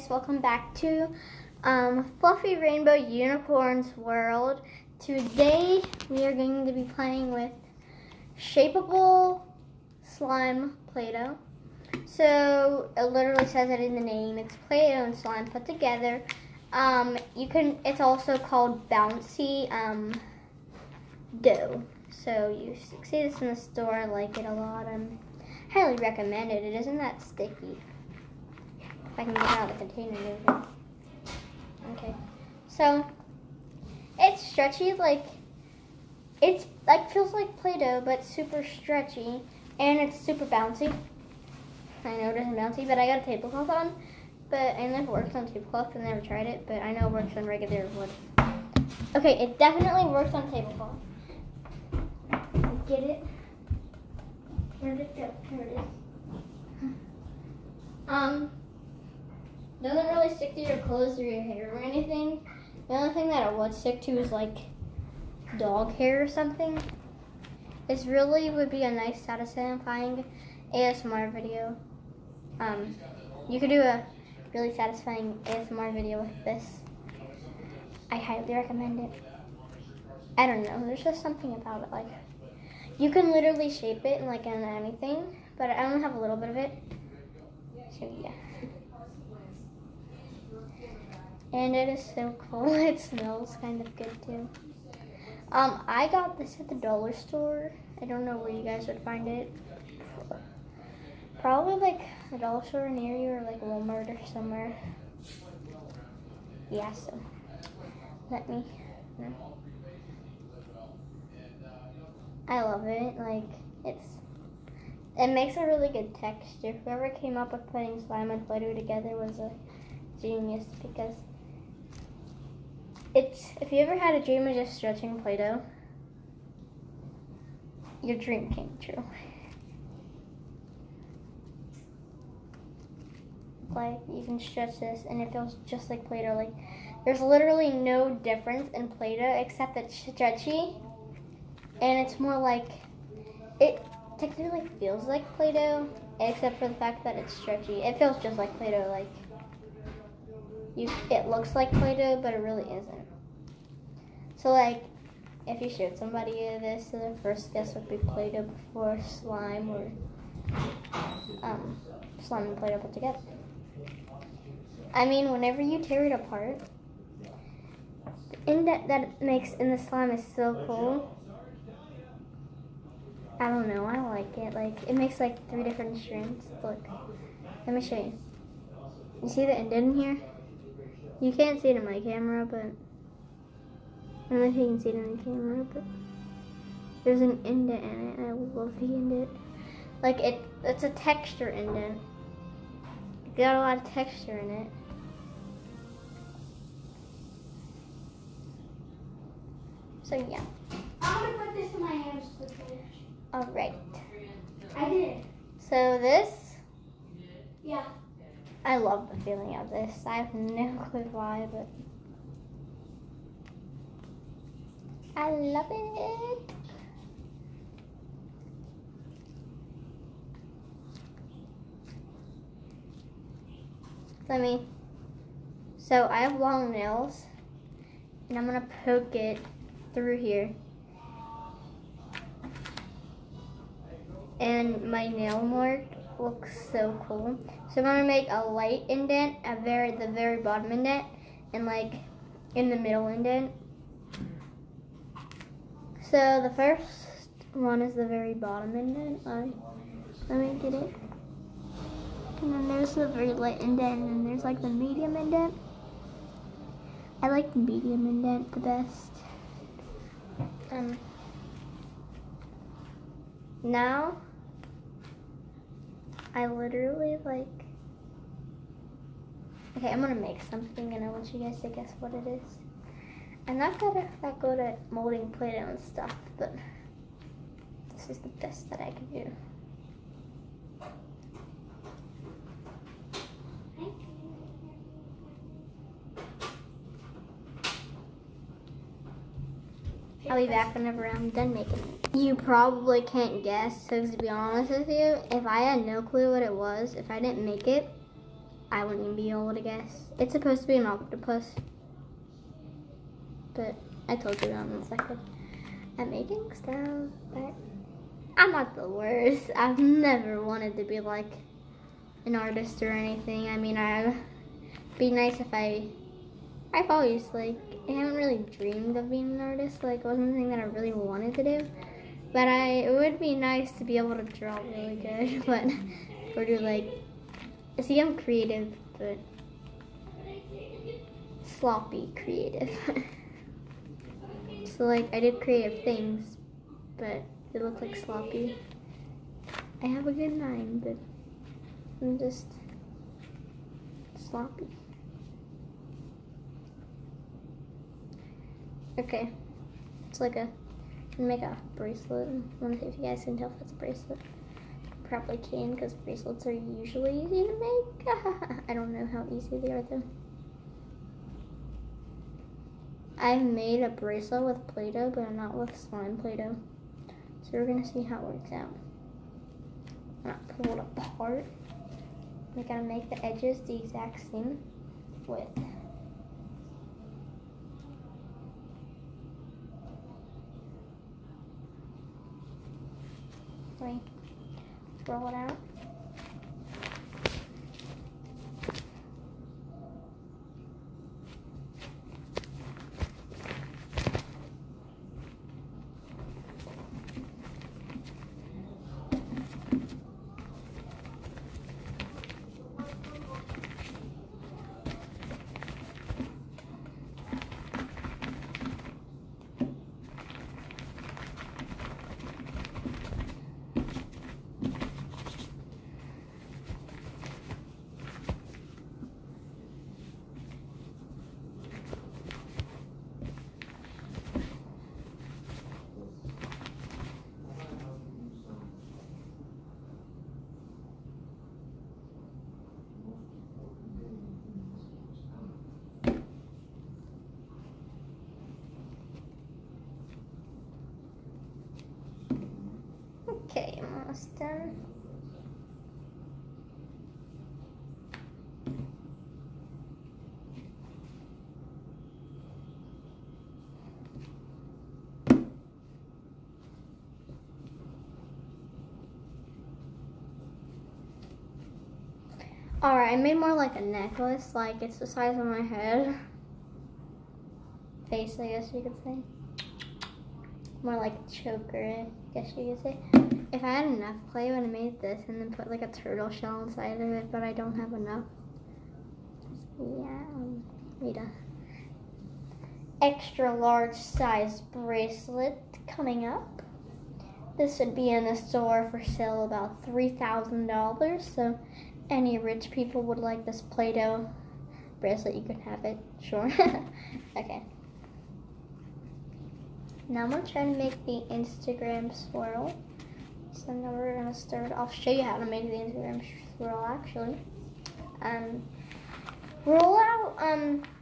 guys, welcome back to Fluffy Rainbow Unicorns World. Today we are going to be playing with Shapeable Slime Play-Doh. So it literally says it in the name. It's Play-Doh and slime put together. It's also called Bouncy Dough. So you see this in the store. I like it a lot. Highly recommend it. It isn't that sticky. If I can get it out of the container, maybe. Okay. So it's stretchy, it's feels like Play-Doh, but super stretchy, and it's super bouncy. I know it isn't bouncy, but I got a tablecloth on. But I never worked on tablecloth. I never tried it, but I know it works on regular wood. Okay, it definitely works on tablecloth. Get it? Where did it go? Here it is. Doesn't really stick to your clothes or your hair or anything. The only thing that it would stick to is like dog hair or something. This really would be a nice satisfying ASMR video. You could do a really satisfying ASMR video with this. I highly recommend it. I don't know, there's just something about it, like you can literally shape it in anything, but I only have a little bit of it. So yeah. And it is so cool. It smells kind of good too. I got this at the dollar store. I don't know where you guys would find it. Probably like a dollar store near you, or like Walmart or somewhere. Yeah, so let me. I love it. It makes a really good texture. Whoever came up with putting slime and Play-Doh together was a genius, because if you ever had a dream of just stretching Play-Doh, your dream came true. Like, you can stretch this and it feels just like Play-Doh. Like, there's literally no difference in Play-Doh except that it's stretchy, and it's more like, it technically feels like Play-Doh, except for the fact that it's stretchy. It feels just like Play-Doh. Like, it looks like Play-Doh, but it really isn't. So like, if you showed somebody this, so their first guess would be Play-Doh before slime, or slime and Play-Doh put together. I mean, whenever you tear it apart, the indent that it makes in the slime is so cool. I don't know, I like it. Like, it makes like 3 different strands. Look, let me show you. You see the indent in here? You can't see it in my camera, but I don't know if you can see it in the camera, but there's an indent in it, and I love the indent. Like, it's a texture indent. It's got a lot of texture in it. So yeah. I'm gonna put this in my hands quickly. Alright. I did. So this, Yeah. I love the feeling of this. I have no clue why, but I love it. So I have long nails, and I'm gonna poke it through here. And my nail mark looks so cool. So I'm gonna make a light indent at the very bottom indent, and like in the middle indent. So the first one is the very bottom indent. Let me get it. And then there's the very light indent, and then there's like the medium indent. I like the medium indent the best. Now I literally okay, I'm gonna make something, and I want you guys to guess what it is. I'm not that good at molding Play-Doh and stuff, but this is the best that I can do. I'll be back whenever I'm done making it. You probably can't guess, because to be honest with you, if I had no clue what it was, if I didn't make it, I wouldn't even be able to guess. It's supposed to be an octopus. But I told you I'm not second at making stuff, but I'm not the worst. I've never wanted to be like an artist or anything. I mean, I'd be nice if I've always like, I haven't really dreamed of being an artist. Like, it wasn't something that I really wanted to do. But it would be nice to be able to draw really good, but, or do like, see, I'm creative, but sloppy creative. So like, I did creative things, but it looked like sloppy. I have a good mind, but I'm just sloppy. Okay, it's like I'm gonna make a bracelet. I want to see if you guys can tell if it's a bracelet. Probably can, because bracelets are usually easy to make. I don't know how easy they are though. I've made a bracelet with Play-Doh, but not with slime Play-Doh. So we're gonna see how it works out. I'm gonna pull it apart. We gotta make the edges the exact same width. Wait, roll it out. Okay, I'm almost done. Alright, I made more like a necklace, like it's the size of my head. Face, I guess you could say. More like a choker, I guess you could say. If I had enough clay, I would have made this and then put like a turtle shell inside of it, but I don't have enough. So yeah, made a extra large size bracelet coming up. This would be in the store for sale about $3,000, so any rich people would like this Play-Doh bracelet, you can have it, sure. Okay. Now I'm going to try to make the Instagram swirl. So now we're going to start, I'll show you how to make the Instagram swirl actually. Roll out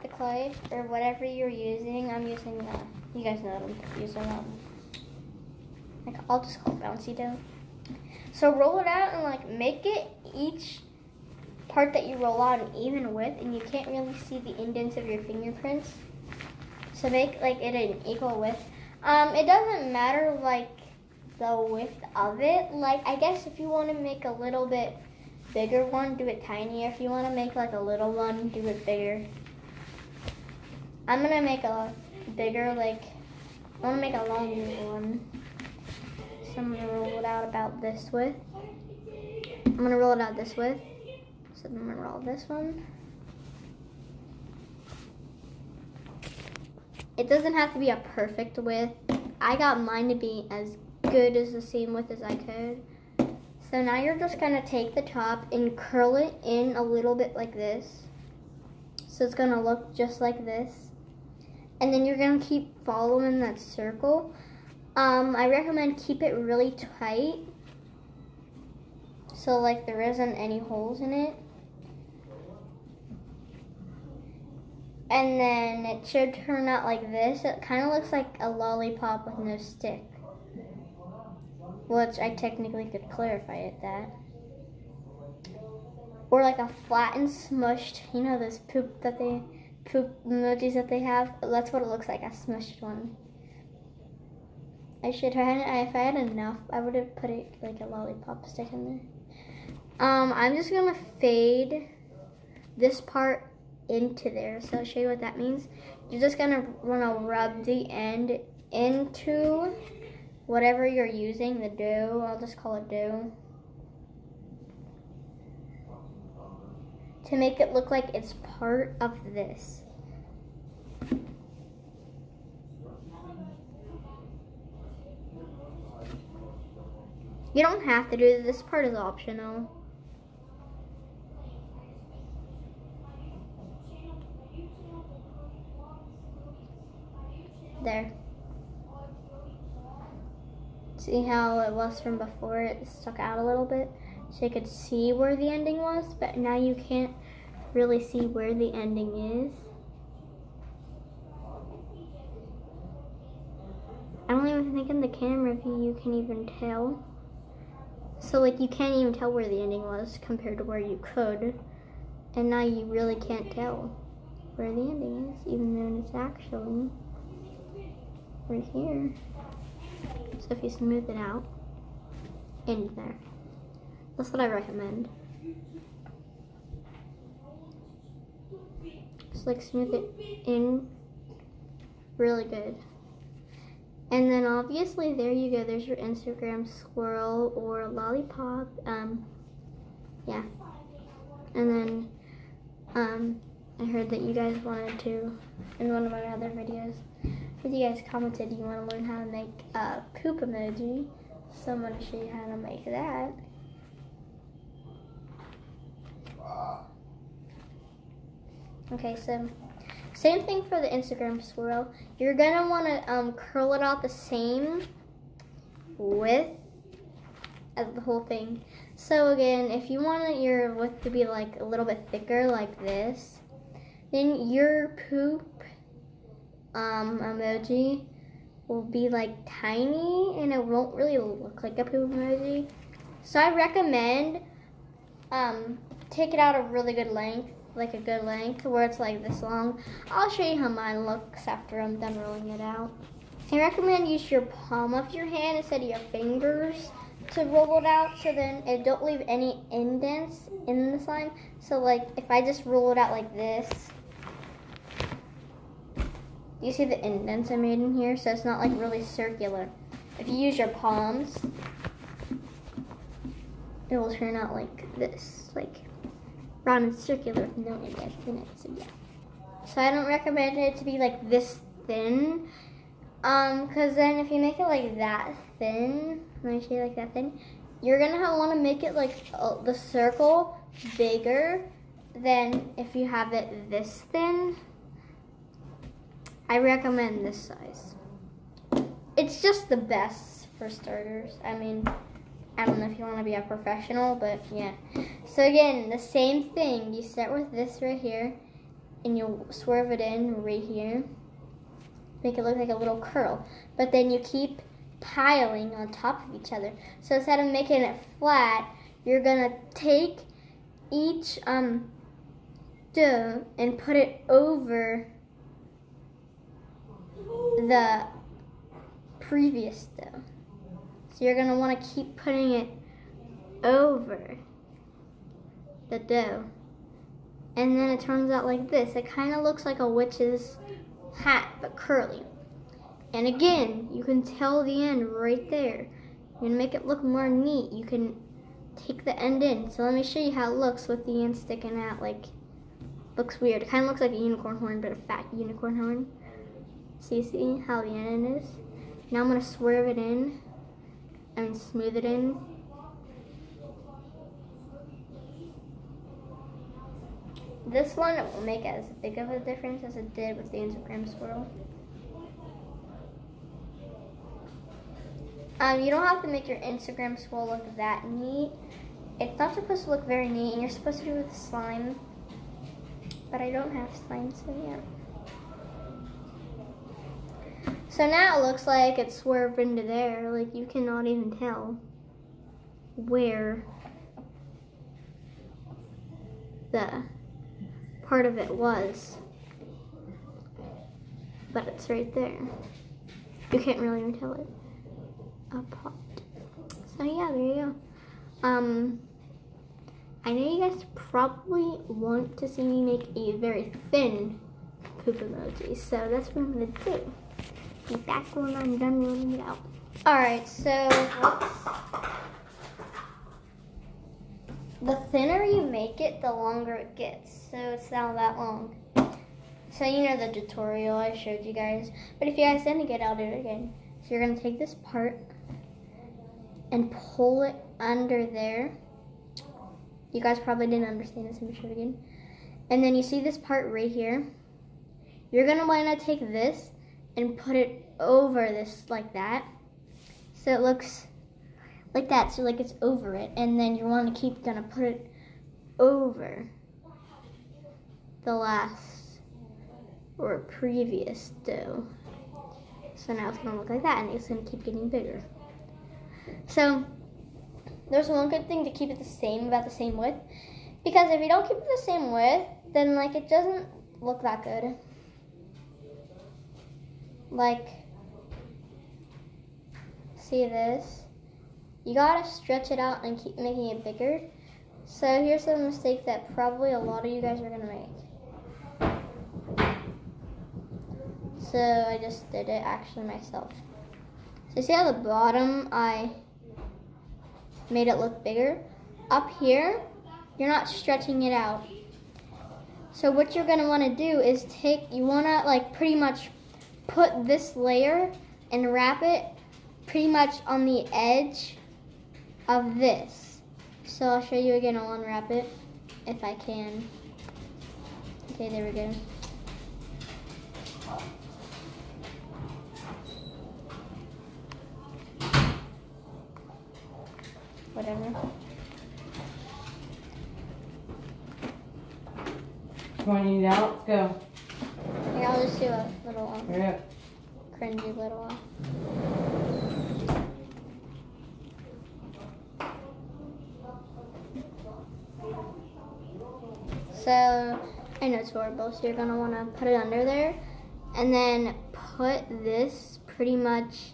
the clay or whatever you're using. I'm using, you guys know what I'm using, I'll just call it bouncy dough. So roll it out and like make it each part that you roll out an even width, and you can't really see the indents of your fingerprints. So make like it an equal width. It doesn't matter like the width of it. Like I guess if you want to make a little bit bigger one, do it tinier. If you want to make like a little one, do it bigger. I'm gonna make a bigger, like I want to make a longer one. So I'm gonna roll it out about this width. I'm gonna roll it out this width. So I'm gonna roll this one. It doesn't have to be a perfect width. I got mine to be as good as the same width as I could. So now you're just gonna take the top and curl it in a little bit like this. So it's gonna look just like this. And then you're gonna keep following that circle. I recommend keep it really tight. So like there isn't any holes in it. And then it should turn out like this. It kind of looks like a lollipop with no stick. Which I technically could clarify it that. or like a flat and smushed, you know those poop emojis that they have? That's what it looks like, a smushed one. If I had enough, I would have put it like a lollipop stick in there. I'm just gonna fade this part into there. So I'll show you what that means. You're just gonna wanna rub the end into whatever you're using, the dough. I'll just call it dough. To make it look like it's part of this. You don't have to do this part is optional. There. See how it was from before? It stuck out a little bit so you could see where the ending was, but now you can't really see where the ending is. I don't even think in the camera view you can even tell. So like you can't even tell where the ending was compared to where you could. And now you really can't tell where the ending is, even though it's actually right here. So if you smooth it out, in there. That's what I recommend. Just like smooth it in really good. And then obviously there you go, there's your Instagram swirl or lollipop. Yeah. And then I heard that you guys wanted to, in one of my other videos, you guys commented you want to learn how to make a poop emoji. So I'm going to show you how to make that. Okay, so same thing for the Instagram swirl. You're going to want to curl it out the same width as the whole thing. So again, if you want your width to be like a little bit thicker like this, then your poop emoji will be like tiny and it won't really look like a poop emoji. So I recommend take it out a really good length, like a good length where it's like this long. I'll show you how mine looks after I'm done rolling it out. I recommend use your palm of your hand instead of your fingers to roll it out, so then it don't leave any indents in the slime. So like if I just roll it out like this, you see the indents I made in here? So it's not like really circular. If you use your palms, it will turn out like this, like round and circular with no indents in it. So yeah. So I don't recommend it to be like this thin, cause then if you make it like that thin, let me show you like that thin, you're gonna want to make it like the circle bigger than if you have it this thin. I recommend this size. It's just the best for starters. I mean, I don't know if you want to be a professional, but yeah. So again, the same thing. You start with this right here, and you swerve it in right here. Make it look like a little curl. But then you keep piling on top of each other. So instead of making it flat, you're gonna take each dough and put it over the previous dough. So you're gonna want to keep putting it over the dough. And then it turns out like this. It kind of looks like a witch's hat, but curly. And again, you can tell the end right there. You're gonna make it look more neat. You can take the end in. So let me show you how it looks with the end sticking out. Like, looks weird. It kind of looks like a unicorn horn, but a fat unicorn horn. So you see how the end is? Now I'm gonna swerve it in and smooth it in. This one will make as big of a difference as it did with the Instagram swirl. You don't have to make your Instagram swirl look that neat. It's not supposed to look very neat, and you're supposed to do it with slime. But I don't have slime, so yeah. So now it looks like it's swerved into there. Like you cannot even tell where the part of it was. But it's right there. You can't really even tell it apart. So yeah, there you go. I know you guys probably want to see me make a very thin poop emoji, so that's what I'm gonna do. Be back when I'm done rolling it out. Alright, so the thinner you make it, the longer it gets. So it's not that long. So you know the tutorial I showed you guys. But if you guys didn't get it, I'll do it again. So you're gonna take this part and pull it under there. You guys probably didn't understand this, let me show it again. And then you see this part right here. You're gonna wanna take this and put it over this like that. So it looks like that, so like it's over it. And then you wanna keep gonna put it over the last or previous dough. So now it's gonna look like that and it's gonna keep getting bigger. So there's one good thing to keep it the same, about the same width. Because if you don't keep it the same width, then like it doesn't look that good. Like, see this? You gotta stretch it out and keep making it bigger. So here's a mistake that probably a lot of you guys are gonna make. So I just did it actually myself. So see how the bottom I made it look bigger? Up here, you're not stretching it out. So what you're gonna wanna do is you wanna like pretty much put this layer and wrap it pretty much on the edge of this. So I'll show you again, I'll unwrap it if I can. Okay, there we go. Whatever. Pointing it out, let's go. Yeah, I'll just do a little Hurry up. cringy little one. So I know it's horrible, so you're gonna wanna put it under there and then put this pretty much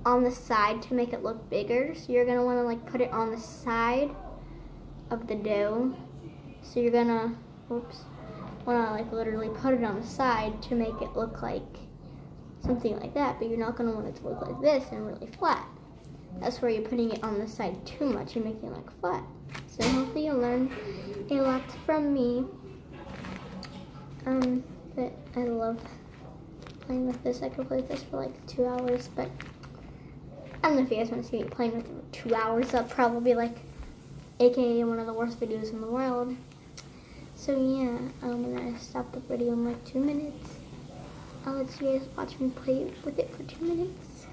on the side to make it look bigger. So you're gonna wanna like put it on the side of the dough. So you're gonna, wanna like literally put it on the side to make it look like something like that, but you're not gonna want it to look like this and really flat. That's where you're putting it on the side too much and making it look flat. So hopefully you'll learn a lot from me. But I love playing with this. I could play with this for like 2 hours, but I don't know if you guys want to see me playing with it for 2 hours. That'll probably be like, AKA one of the worst videos in the world. So yeah, I'm gonna stop the video in like 2 minutes. I'll let you guys watch me play with it for 2 minutes.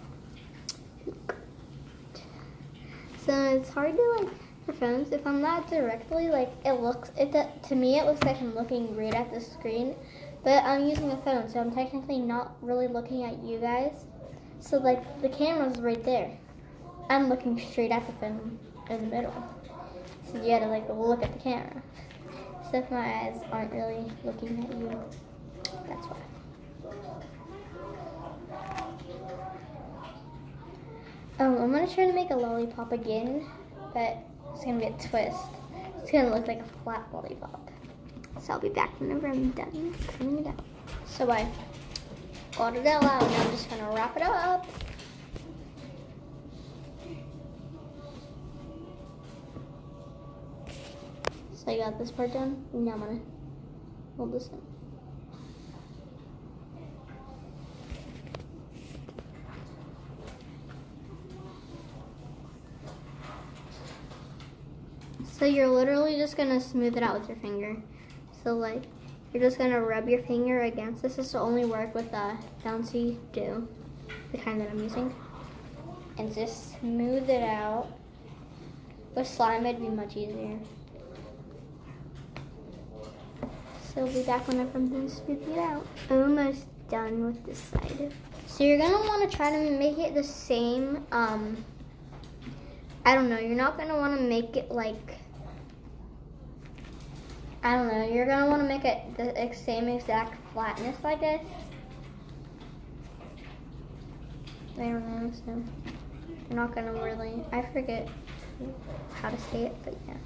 So it's hard to like, for phones, if I'm not directly, like to me it looks like I'm looking right at the screen, but I'm using a phone, so I'm technically not really looking at you guys. So like the camera's right there. I'm looking straight at the phone in the middle. So you gotta like look at the camera. So if my eyes aren't really looking at you, that's why. I'm gonna try to make a lollipop again, but it's gonna be a twist. It's gonna look like a flat lollipop. So I'll be back whenever I'm done cleaning it out. So I got it all out, and I'm just gonna wrap it up. So I got this part done, and now I'm gonna hold this in. So you're literally just gonna smooth it out with your finger. So like, you're just gonna rub your finger against this. This will only work with bouncy dough, the kind that I'm using. And just smooth it out. With slime, it'd be much easier. So we'll be back whenever I'm done smoothing it out. Almost done with this side. So you're gonna wanna try to make it the same, I don't know, you're not gonna wanna make it like I don't know, you're gonna wanna make it the same exact flatness, I guess. I don't know, so you're not gonna really, I forget how to say it, but yeah.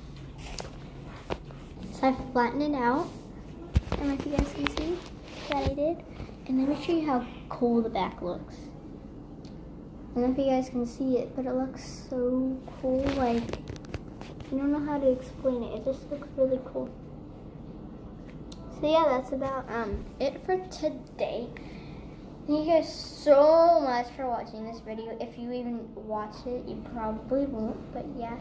So I flattened it out. I don't know if you guys can see that I did. And let me show you how cool the back looks. I don't know if you guys can see it, but it looks so cool. Like, I don't know how to explain it. It just looks really cool. So yeah, that's about it for today. Thank you guys so much for watching this video. If you even watch it, you probably won't, but yeah.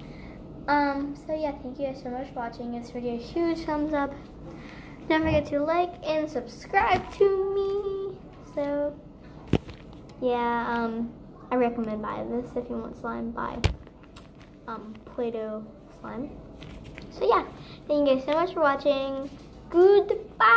So yeah, thank you guys so much for watching this video. Huge thumbs up. Don't forget to like and subscribe to me. So yeah, I recommend buy this if you want slime. Buy Play-Doh slime. So yeah, thank you guys so much for watching. Goodbye.